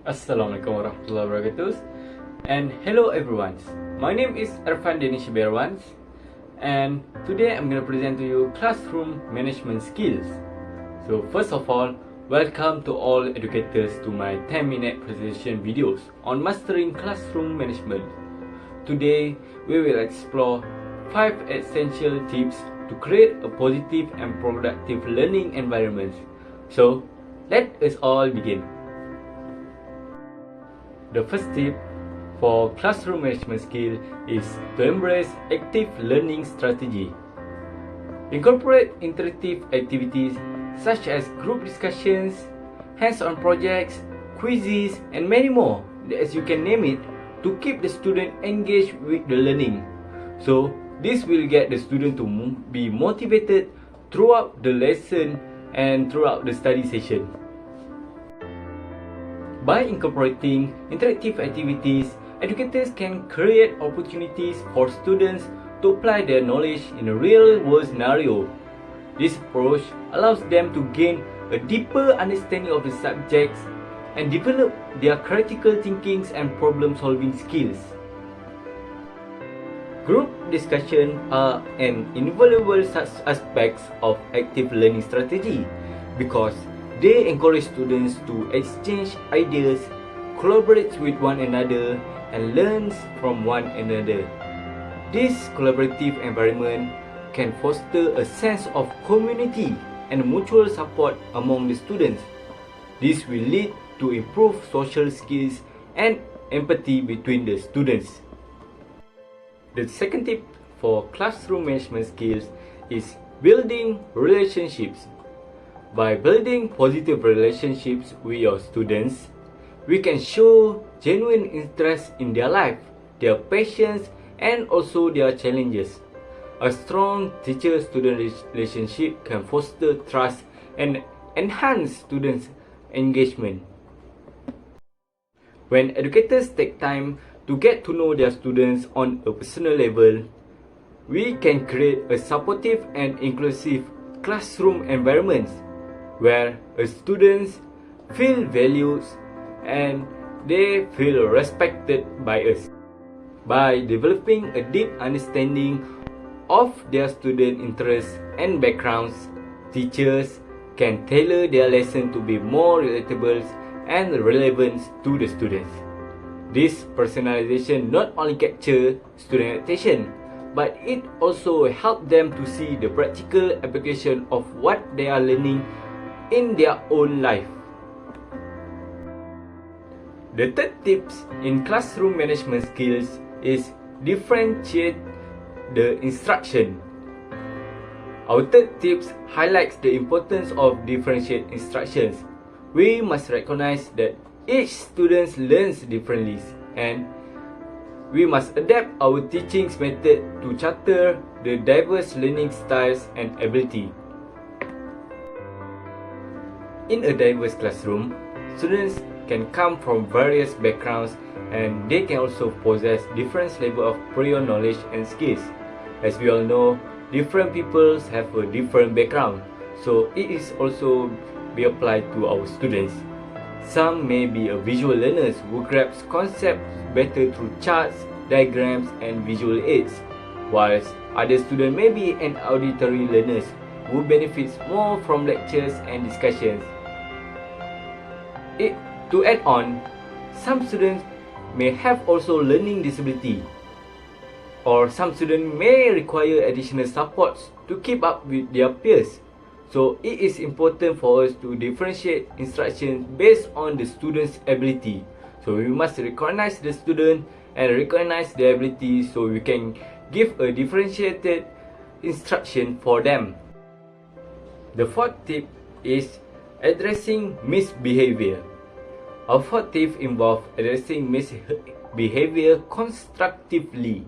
Assalamualaikum warahmatullahi wabarakatuh. And hello everyone. My name is Erfan Danish Bin Erwan, and today I'm going to present to you classroom management skills. So first of all, welcome to all educators to my 10-minute presentation videos on mastering classroom management. Today we will explore 5 essential tips to create a positive and productive learning environment. So let us all begin. The first tip for classroom management skill is to embrace active learning strategy. Incorporate interactive activities such as group discussions, hands-on projects, quizzes, and many more, as you can name it, to keep the student engaged with the learning. So this will get the student to be motivated throughout the lesson and throughout the study session. By incorporating interactive activities, educators can create opportunities for students to apply their knowledge in a real-world scenario. This approach allows them to gain a deeper understanding of the subjects and develop their critical thinking and problem-solving skills. Group discussion are an invaluable aspect of active learning strategy because they encourage students to exchange ideas, collaborate with one another, and learn from one another. This collaborative environment can foster a sense of community and mutual support among the students. This will lead to improved social skills and empathy between the students. The second tip for classroom management skills is building relationships. By building positive relationships with your students, we can show genuine interest in their life, their passions, and also their challenges. A strong teacher-student relationship can foster trust and enhance students' engagement. When educators take time to get to know their students on a personal level, we can create a supportive and inclusive classroom environment where students feel valued and they feel respected by us. By developing a deep understanding of their student interests and backgrounds, teachers can tailor their lesson to be more relatable and relevant to the students. This personalization not only captures student attention, but it also helps them to see the practical application of what they are learning in their own life. The third tips in classroom management skills is differentiate the instruction. Our third tips highlights the importance of differentiate instructions. We must recognize that each student learns differently and we must adapt our teaching method to cater the diverse learning styles and ability. In a diverse classroom, students can come from various backgrounds and they can also possess different levels of prior knowledge and skills. As we all know, different people have a different background, so it is also be applied to our students. Some may be a visual learners who grasp concepts better through charts, diagrams, and visual aids, whilst other students may be an auditory learners who benefits more from lectures and discussions. To add on, some students may have also learning disability, or some students may require additional supports to keep up with their peers. So it is important for us to differentiate instruction based on the student's ability. So we must recognize the student and recognize their ability so we can give a differentiated instruction for them. The fourth tip is addressing misbehavior. Our fourth tip involves addressing misbehavior constructively.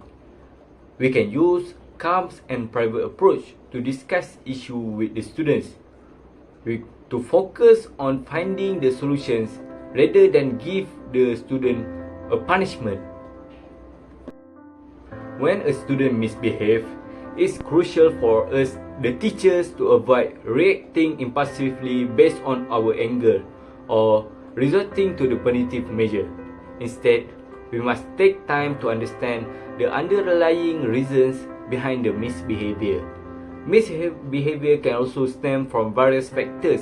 We can use calm and private approach to discuss issue with the students. To focus on finding the solutions rather than give the student a punishment. When a student misbehaves, it's crucial for us, the teachers, to avoid reacting impulsively based on our anger or resorting to the punitive measure. Instead, we must take time to understand the underlying reasons behind the misbehavior. Misbehavior can also stem from various factors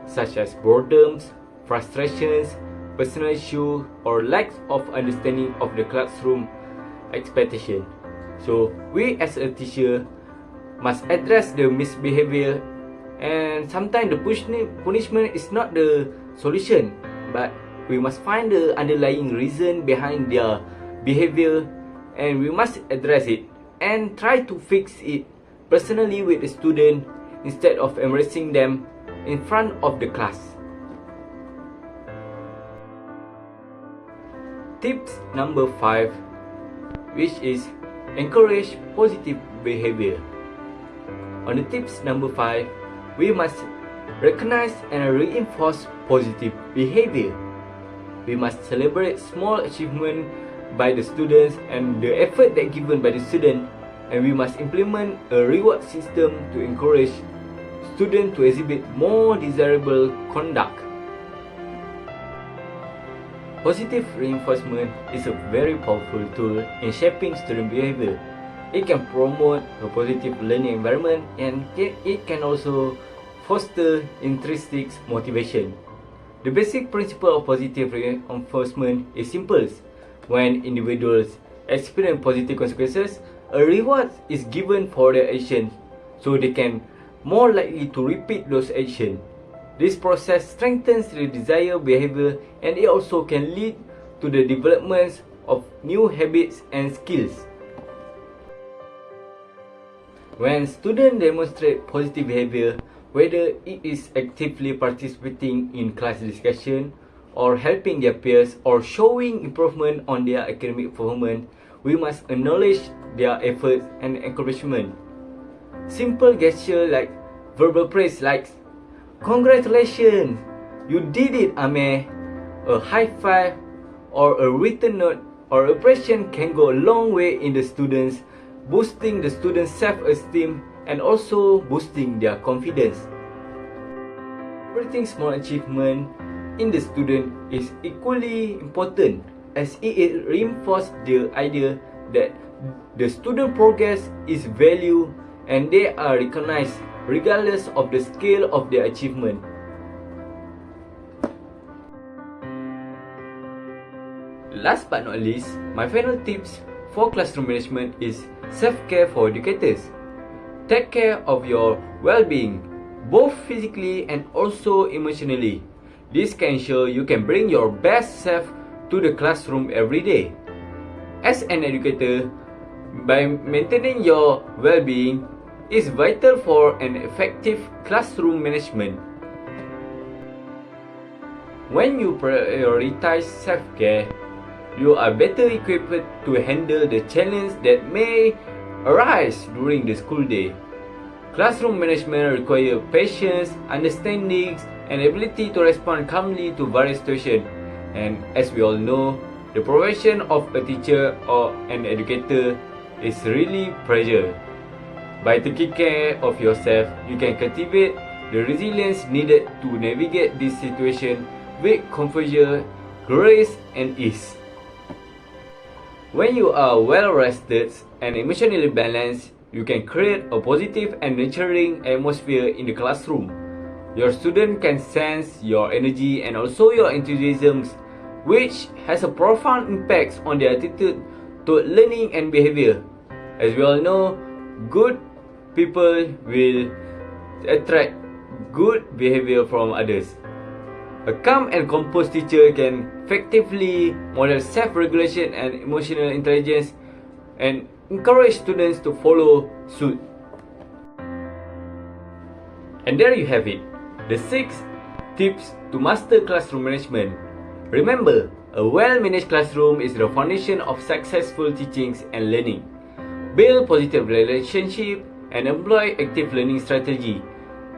such as boredoms, frustrations, personal issues, or lack of understanding of the classroom expectation. So, we as a teacher must address the misbehavior, and sometimes the punishment is not the solution, but we must find the underlying reason behind their behavior, and we must address it and try to fix it personally with the student instead of embarrassing them in front of the class. Tips number 5, which is encourage positive behavior. On the tips number 5, we must recognize and reinforce positive behavior. We must celebrate small achievement by the students and the effort that given by the student, and we must implement a reward system to encourage students to exhibit more desirable conduct. Positive reinforcement is a very powerful tool in shaping student behavior. It can promote a positive learning environment, and it can also foster intrinsic motivation. The basic principle of positive reinforcement is simple. When individuals experience positive consequences, a reward is given for their actions, so they can more likely to repeat those actions. This process strengthens the desired behavior, and it also can lead to the development of new habits and skills. When students demonstrate positive behavior, whether it is actively participating in class discussion, or helping their peers, or showing improvement on their academic performance, we must acknowledge their efforts and encouragement. Simple gestures like verbal praise like "Congratulations, you did it, Ameh," a high five, or a written note or appreciation can go a long way in the students, boosting the students' self-esteem and also boosting their confidence. Celebrating small achievement in the student is equally important, as it reinforces the idea that the student progress is valued and they are recognized regardless of the scale of their achievement. Last but not least, my final tips for classroom management is self-care for educators. Take care of your well-being, both physically and also emotionally. This can ensure you can bring your best self to the classroom every day. As an educator, by maintaining your well-being is vital for an effective classroom management. When you prioritize self-care, you are better equipped to handle the challenges that may arise during the school day. Classroom management requires patience, understanding, and ability to respond calmly to various situations. And as we all know, the profession of a teacher or an educator is really pressure. By taking care of yourself, you can cultivate the resilience needed to navigate this situation with composure, grace, and ease. When you are well rested and emotionally balanced, you can create a positive and nurturing atmosphere in the classroom. Your student can sense your energy and also your enthusiasm, which has a profound impact on their attitude to learning and behavior. As we all know, good people will attract good behavior from others. A calm and composed teacher can effectively model self-regulation and emotional intelligence and encourage students to follow suit. And there you have it, the 6 tips to master classroom management. Remember, a well-managed classroom is the foundation of successful teaching and learning. Build positive relationships and employ active learning strategy.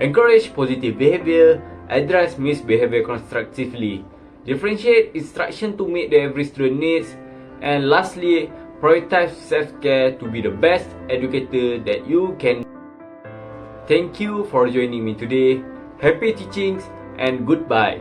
Encourage positive behavior, address misbehavior constructively, differentiate instruction to meet the every student needs, and lastly, prioritize self-care to be the best educator that you can. Thank you for joining me today. Happy teachings and goodbye.